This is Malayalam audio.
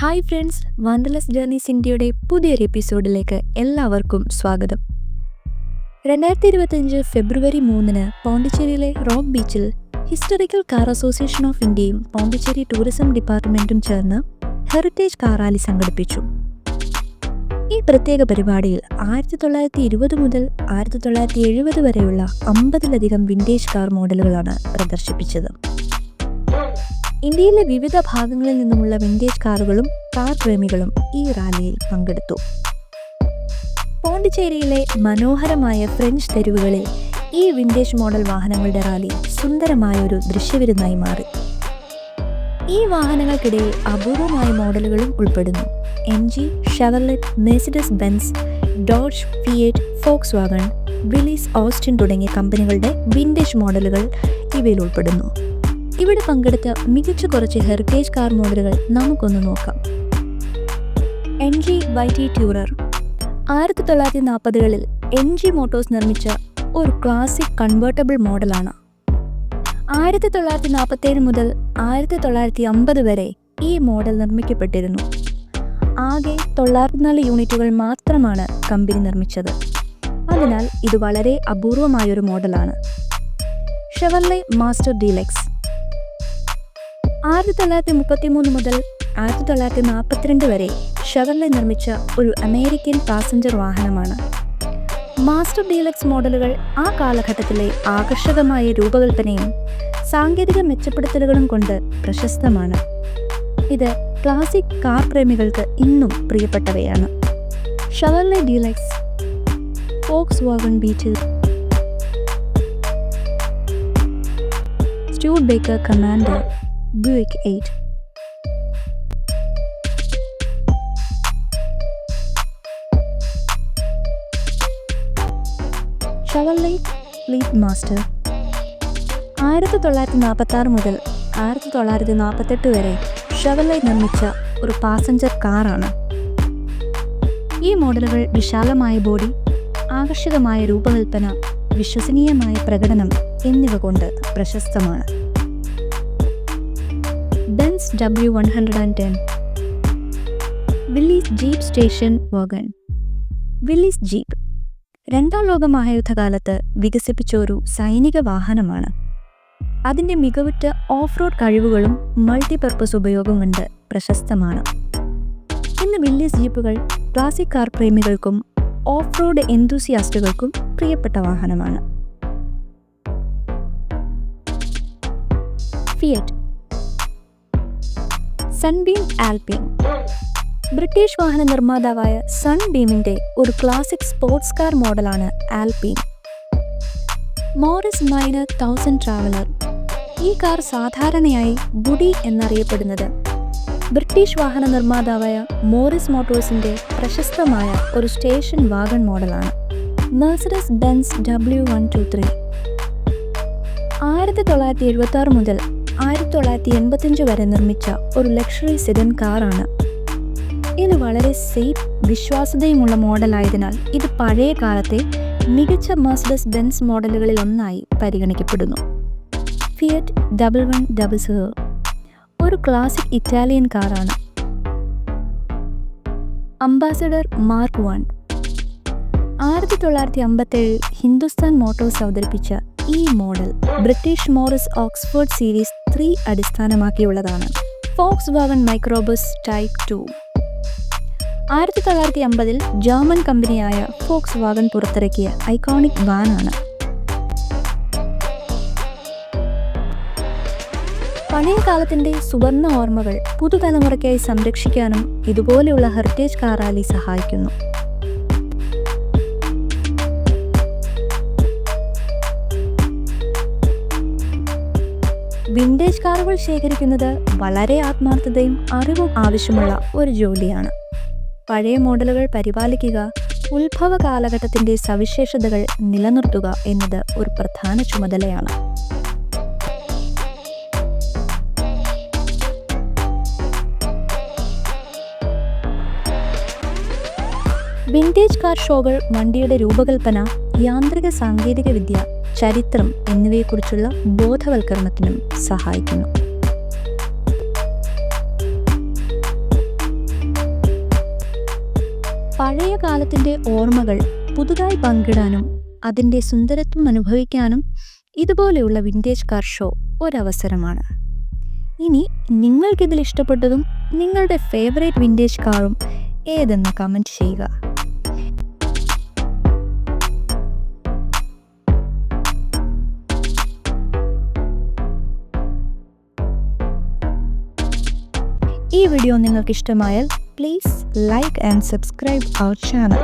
ഹായ് ഫ്രണ്ട്സ്, വണ്ടർലെസ് ജേർണീസ് ഇന്ത്യയുടെ പുതിയൊരു എപ്പിസോഡിലേക്ക് എല്ലാവർക്കും സ്വാഗതം. 2025 ഫെബ്രുവരി 3 പോണ്ടിച്ചേരിയിലെ റോക്ക് ബീച്ചിൽ ഹിസ്റ്റോറിക്കൽ കാർ അസോസിയേഷൻ ഓഫ് ഇന്ത്യയും പോണ്ടിച്ചേരി ടൂറിസം ഡിപ്പാർട്ട്മെൻറ്റും ചേർന്ന് ഹെറിറ്റേജ് കാർ റാലി സംഘടിപ്പിച്ചു. ഈ പ്രത്യേക പരിപാടിയിൽ 1920 മുതൽ 1970 വരെയുള്ള 50-ലധികം വിൻറ്റേജ് കാർ മോഡലുകളാണ് പ്രദർശിപ്പിച്ചത്. ഇന്ത്യയിലെ വിവിധ ഭാഗങ്ങളിൽ നിന്നുമുള്ള വിൻറ്റേജ് കാറുകളും കാർ പ്രേമികളും ഈ റാലിയിൽ പങ്കെടുത്തു. പോണ്ടിച്ചേരിയിലെ മനോഹരമായ ഫ്രഞ്ച് തെരുവുകളിൽ ഈ വിൻറ്റേജ് മോഡൽ വാഹനങ്ങളുടെ റാലി സുന്ദരമായ ഒരു ദൃശ്യവിരുന്നായി മാറി. ഈ വാഹനങ്ങൾക്കിടയിൽ അപൂർവമായ മോഡലുകളും ഉൾപ്പെടുന്നു. MG, Chevrolet, Mercedes Benz, dodge, Fiat, Volkswagen, Willys, Austin തുടങ്ങിയ കമ്പനികളുടെ വിൻറ്റേജ് മോഡലുകൾ ഇവയിൽ ഉൾപ്പെടുന്നു. ഇവിടെ പങ്കെടുത്ത മികച്ച കുറച്ച് ഹെറിറ്റേജ് കാർ മോഡലുകൾ നമുക്കൊന്ന് നോക്കാം. MG YT ടൂറർ 1940-കളിൽ MG മോട്ടോഴ്സ് നിർമ്മിച്ച ഒരു ക്ലാസിക് കൺവേർട്ടബിൾ മോഡലാണ്. 1947 മുതൽ 1950 വരെ ഈ മോഡൽ നിർമ്മിക്കപ്പെട്ടിരുന്നു. ആകെ 904 യൂണിറ്റുകൾ മാത്രമാണ് കമ്പനി നിർമ്മിച്ചത്. അതിനാൽ ഇത് വളരെ അപൂർവമായൊരു മോഡലാണ്. ഷെവർലെ മാസ്റ്റർ ഡീലക്സ് 1933 മുതൽ 1942 വരെ ഷെവർലെ നിർമ്മിച്ച ഒരു അമേരിക്കൻ പാസഞ്ചർ വാഹനമാണ്. മാസ്റ്റർ ഡീലക്സ് മോഡലുകൾ ആ കാലഘട്ടത്തിലെ ആകർഷകമായ രൂപകൽപ്പനയും സാങ്കേതിക മെച്ചപ്പെടുത്തലുകളും കൊണ്ട് പ്രശസ്തമാണ്. ഇത് ക്ലാസിക് കാർ പ്രേമികൾക്ക് ഇന്നും പ്രിയപ്പെട്ടവയാണ്. Chevrolet Deluxe, Volkswagen Beetle, Studebaker Commander, Buick 8. Chevrolet Fleetmaster 1946 മുതൽ 1948 വരെ ഷെവർലെ നിർമ്മിച്ച ഒരു പാസഞ്ചർ കാറാണ്. ഈ മോഡലുകൾ വിശാലമായ ബോഡി, ആകർഷകമായ രൂപകൽപ്പന, വിശ്വസനീയമായ പ്രകടനം എന്നിവ കൊണ്ട് പ്രശസ്തമാണ്. Benz W110, Willys jeep station wagon. Willys jeep രണ്ടാം ലോക മഹായുദ്ധകാലത്ത് വികസിപ്പിച്ച ഒരു സൈനിക വാഹനമാണ്. അതിൻ്റെ മികവുറ്റ ഓഫ് റോഡ് കഴിവുകളും മൾട്ടിപർപ്പസ് ഉപയോഗം കൊണ്ട് പ്രശസ്തമാണ്. ഇന്ന് വില്ലീസ് ജീപ്പുകൾ ക്ലാസിക് കാർ പ്രേമികൾക്കും ഓഫ് റോഡ് എന്തൂസിയാസ്റ്റുകൾക്കും പ്രിയപ്പെട്ട വാഹനമാണ്. ഫിയറ്റ് സൺബീം ആൽപൈൻ ബ്രിട്ടീഷ് വാഹന നിർമ്മാതാവായ സൺബീമിൻ്റെ ഒരു ക്ലാസിക് സ്പോർട്സ് കാർ മോഡലാണ് ആൽപൈൻ. Morris Minor 1000 Traveller. ഈ കാർ സാധാരണയായി ബുഡി എന്നറിയപ്പെടുന്നത് ബ്രിട്ടീഷ് വാഹന നിർമ്മാതാവായ മോറിസ് മോട്ടോഴ്സിൻ്റെ പ്രശസ്തമായ ഒരു സ്റ്റേഷൻ വാഗൺ മോഡലാണ്. മെഴ്സിഡസ് ബെൻസ് W123 1976 മുതൽ 1985 വരെ നിർമ്മിച്ച ഒരു ലക്ഷറി സെഡൻ കാറാണ്. ഇത് വളരെ സേഫ്, വിശ്വാസ്യതയുമുള്ള മോഡലായതിനാൽ ഇത് പഴയ കാലത്തെ മികച്ച മെഴ്സിഡസ് ബെൻസ് മോഡലുകളിൽ ഒന്നായി പരിഗണിക്കപ്പെടുന്നു. ഫിയറ്റ് 1100 ഒരു ക്ലാസിക് ഇറ്റാലിയൻ കാറാണ്. അംബാസഡർ മാർക്ക് 1 1957 ഹിന്ദുസ്ഥാൻ മോട്ടോഴ്സ് അവതരിപ്പിച്ച ഈ model British Morris Oxford series 3 അടിസ്ഥാനമാക്കിയുള്ളതാണ്. ഫോക്സ്വാഗൺ മൈക്രോബസ് ടൈപ്പ് 2 1950 ജർമ്മൻ കമ്പനിയായ ഫോക്സ്വാഗൺ പുറത്തിറക്കിയ ഐക്കോണിക് വാനാണ്. പഴയ കാലത്തിൻ്റെ സുവർണ ഓർമ്മകൾ പുതുതലമുറയ്ക്കായി സംരക്ഷിക്കാനും ഇതുപോലെയുള്ള ഹെറിറ്റേജ് കാർ റാലി സഹായിക്കുന്നു. വിൻറ്റേജ് കാറുകൾ ശേഖരിക്കുന്നത് വളരെ ആത്മാർത്ഥതയും അറിവും ആവശ്യമുള്ള ഒരു ജോലിയാണ്. പഴയ മോഡലുകൾ പരിപാലിക്കുക, ഉത്ഭവ കാലഘട്ടത്തിൻ്റെ സവിശേഷതകൾ നിലനിർത്തുക എന്നത് ഒരു പ്രധാന ചുമതലയാണ്. വിൻറ്റേജ് കാർ ഷോകൾ വണ്ടിയുടെ രൂപകൽപ്പന, യാന്ത്രിക സാങ്കേതിക വിദ്യ, ചരിത്രം എന്നിവയെക്കുറിച്ചുള്ള ബോധവൽക്കരണത്തിനും സഹായിക്കുന്നു. പഴയ കാലത്തിൻ്റെ ഓർമ്മകൾ പുതുതായി പങ്കിടാനും അതിൻ്റെ സുന്ദരത്വം അനുഭവിക്കാനും ഇതുപോലെയുള്ള വിൻറ്റേജ് കാർ ഷോ ഒരവസരമാണ്. ഇനി നിങ്ങൾക്കിതിൽ ഇഷ്ടപ്പെട്ടതും നിങ്ങളുടെ ഫേവറേറ്റ് വിൻറ്റേജ് കാറും ഏതെന്ന് കമൻറ്റ് ചെയ്യുക. ഈ വീഡിയോ നിങ്ങൾക്ക് ഇഷ്ടമായാൽ please like and subscribe our channel.